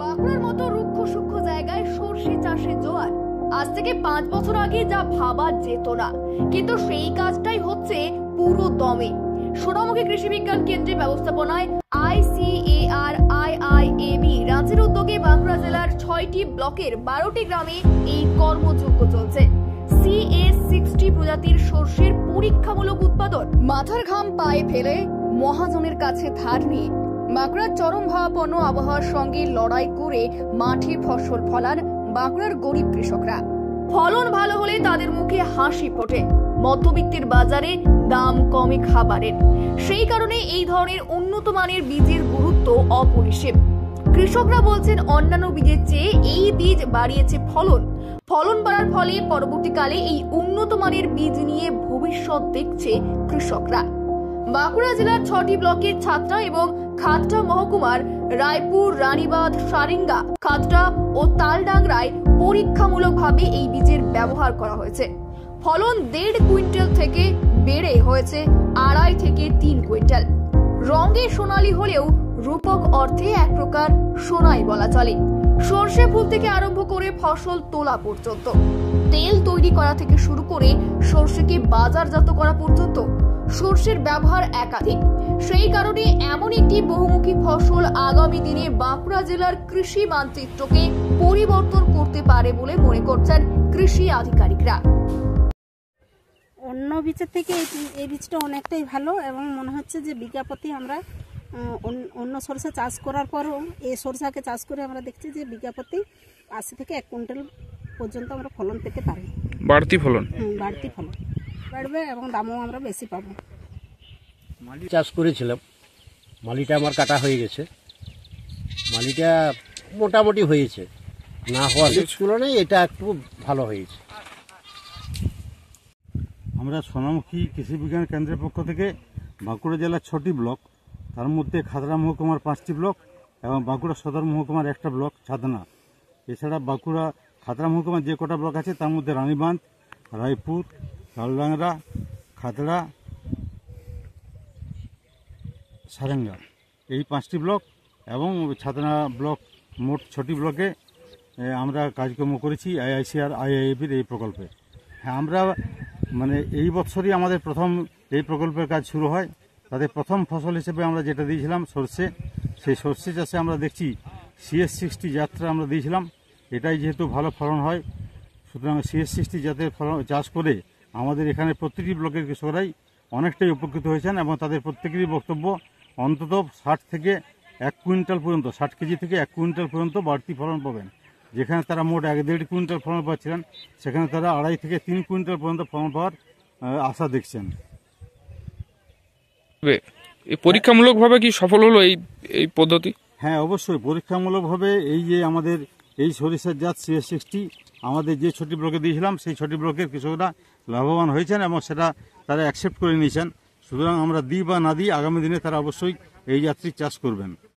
বাঁকুড়ার মতো রুক্ষ সূক্ষ্ম জায়গায় সরষে চাষে জোয়ার আজ থেকে 5 বছর আগে যা ভাবা যেত না, কিন্তু সেই কাজটাই হচ্ছে পুরো দমে। সোনামুখী কৃষি বিজ্ঞান কেন্দ্রের ব্যবস্থাপনায় ICAR-IIAB রাজ্যের উদ্যোগে বাঁকুড়া জেলার 6টি ব্লকের 12টি গ্রামে এই কর্মযজ্ঞ চলছে। CS60 প্রজাতির সরষের পরীক্ষামূলক উৎপাদন। মাথার ঘাম পায়ে ফেলে মহাজনের কাছে ধার নিয়ে বাঁকুড়ার চরম ভাবাপন্ন আবহাওয়ার সঙ্গে লড়াই করে মাঠে ফসল ফলান বাঁকুড়ার গরিব কৃষকরা। ফলন ভালো হলে তাদের মুখে হাসি ফোটে। মধ্যবিত্তের বাজারে দাম কমে খাবারের, সেই কারণে এই ধরনের উন্নত মানের বীজের গুরুত্ব অপরিসীম। কৃষকরা বলছেন অন্যান্য বীজের চেয়ে এই বীজ বাড়িয়েছে ফলন বাড়ার ফলে পরবর্তীকালে এই উন্নত মানের বীজ নিয়ে ভবিষ্যৎ দেখছে কৃষকরা। বাঁকুড়া জেলার 6টি ব্লকের ছাত্রা এবং খাতড়া মহকুমার রায়পুর, রানীবাঁধ, সারেঙ্গা, খাতড়া ও তালডাংরায় পরীক্ষামূলকভাবে এই বীজের ব্যবহার করা হয়েছে। ফলন 1.5 কুইন্টাল থেকে বেড়ে হয়েছে 2.5 থেকে 3 কুইন্টাল। রঙে সোনালী হলেও রূপক অর্থে এক প্রকার সোনাই বলা চলে। সর্ষে ফুল থেকে আরম্ভ করে ফসল তোলা পর্যন্ত, তেল তৈরি করা থেকে শুরু করে সর্ষেকে বাজারজাত করা পর্যন্ত সর্ষের ব্যবহার একাধিক। সেই কারণে এমন একটি বহুমুখী ফসল আগামী দিনে বাঁকুড়া জেলার কৃষি মানচিত্রকে পরিবর্তন করতে পারে বলে মনে করছেন কৃষি আধিকারিকরা। অন্য বীজের থেকে এই বীজটা অনেকটাই ভালো এবং মনে হচ্ছে যে বিঘা প্রতি আমরা অন্য সরষে চাষ করার পরও এই সরষাকে চাষ করে আমরা দেখছি যে বিঘা প্রতি 80 থেকে 1 কুইন্টাল পর্যন্ত আমরা ফলন পেতে পারি। বাড়তি ফলন বাড়বে এবং দামও আমরা বেশি পাবো। মালি চাষ করেছিলাম, মালিটা আমার কাটা হয়ে গেছে। মালিটা মোটামুটি হয়েছে, না হওয়ার তুলনায় এটা একটু ভালো হয়েছে। আমরা সোনামুখী কৃষি বিজ্ঞান কেন্দ্রের পক্ষ থেকে বাঁকুড়া জেলার 6টি ব্লক, তার মধ্যে খাতড়া মহকুমার 5টি ব্লক এবং বাঁকুড়া সদর মহকুমার 1টা ব্লক ছাদনা। এছাড়া বাঁকুড়া খাতড়া মহকুমার যে কটা ব্লক আছে তার মধ্যে রানীবাঁধ, রায়পুর, তালডাংরা, খাতড়া, সারেঙ্গা এই 5টি ব্লক এবং ছাদনা ব্লক, মোট 6টি ব্লকে আমরা কাজকর্ম করেছি ICAR-IIAB এই প্রকল্পে। হ্যাঁ, আমরা এই বছরই আমাদের প্রথম এই প্রকল্পের কাজ শুরু হয়। তাদের প্রথম ফসল হিসেবে আমরা যেটা দিয়েছিলাম সর্ষে, সেই সর্ষে চাষে আমরা দেখছি CS60 জাতটা আমরা দিয়েছিলাম। এটাই যেহেতু ভালো ফলন হয়, সুতরাং CS60 জাতের ফলন চাষ করে আমাদের এখানে প্রতিটি ব্লকের কৃষকরাই অনেকটাই উপকৃত হয়েছেন এবং তাদের প্রত্যেকেরই বক্তব্য অন্তত 60 থেকে 1 কুইন্টাল পর্যন্ত, 60 কেজি থেকে 1 কুইন্টাল পর্যন্ত বাড়তি ফলন পাবেন। যেখানে তারা মোট 1.5 কুইন্টাল ফলন পাচ্ছিলেন, সেখানে তারা 2.5 থেকে 3 কুইন্টাল পর্যন্ত ফলন পাওয়ার আশা দেখছেন। পরীক্ষামূলকভাবে কি সফল হলো এই পদ্ধতি? হ্যাঁ, অবশ্যই পরীক্ষামূলকভাবে এই যে আমাদের এই সরিষার জাত CS60 আমাদের যে 6টি ব্লকে দিয়েছিলাম, সেই 6টি ব্লকের কৃষকরা লাভবান হয়েছেন এবং সেটা তারা অ্যাকসেপ্ট করে নিয়েছেন। সুতরাং আমরা দিই বা না দিই, আগামী দিনে তারা অবশ্যই এই জাতটি চাষ করবেন।